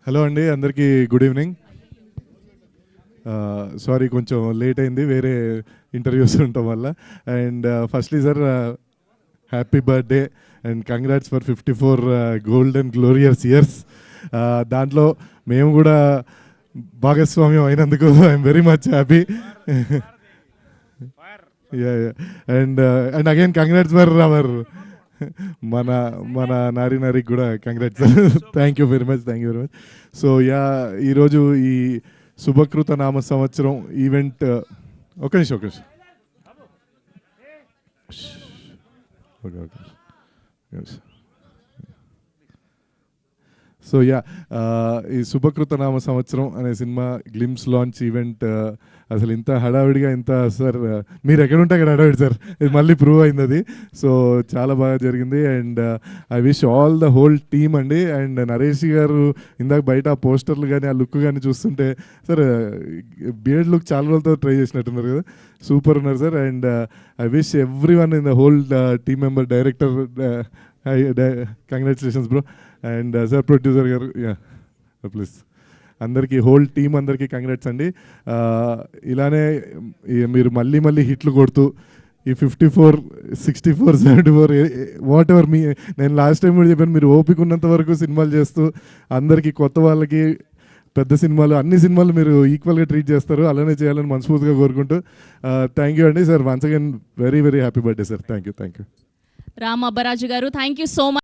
Hello అండి, అందరికీ good evening. Sorry కొంచెం లేట్ అయింది, వేరే ఇంటర్వ్యూస్ ఉండటం వల్ల. And firstly sir, happy birthday and congrats for 54 gold and glorious years. దాంట్లో మేము కూడా భాగస్వామ్యం అయినందుకు I'm very much happy. And again congrats for hour మన మన నారికి కూడా congrats. Thank you very much. So ఈరోజు ఈ శుభకృత నామ సంవత్సరం ఈవెంట్, ఒక నిమిషం ఓకే. సో ఈ శుభకృత నామ సంవత్సరం అనే సినిమా గ్లిమ్స్ లాంచ్ ఈవెంట్ అసలు ఇంత హడావిడిగా ఇంత సార్, మీరు ఎక్కడ ఉంటే అక్కడ హడావిడి సార్, ఇది మళ్ళీ ప్రూవ్ అయింది అది. సో చాలా బాగా జరిగింది. And I wish all the whole team అండి. అండ్ నరేష్ గారు ఇందాక బయట ఆ పోస్టర్లు కానీ ఆ లుక్ కానీ చూస్తుంటే సార్, బియర్డ్ లుక్ చాలా రోజులతో ట్రై చేసినట్టున్నారు కదా, సూపర్ ఉన్నారు sir. And I wish every one in the whole team member, director, congratulations bro. And sir producer గారు, ప్లీజ్ అందరికీ, హోల్ టీమ్ అందరికీ కంగ్రాట్స్ అండి. ఇలానే మీరు మళ్ళీ మళ్ళీ హిట్లు కొడుతూ ఈ 54, 64, 74 వాట్ ఎవర్ మీ, నేను లాస్ట్ టైం కూడా చెప్పాను, మీరు ఓపిక ఉన్నంత వరకు సినిమాలు చేస్తూ అందరికీ, కొత్త వాళ్ళకి, పెద్ద సినిమాలు, అన్ని సినిమాలు మీరు ఈక్వల్గా ట్రీట్ చేస్తారు. అలానే చేయాలని మనస్ఫూర్తిగా కోరుకుంటూ థ్యాంక్ యూ అండి sir. Once again very very happy birthday sir. Thank you. Ram Abbaraju గారు, థ్యాంక్ యూ సో మచ్.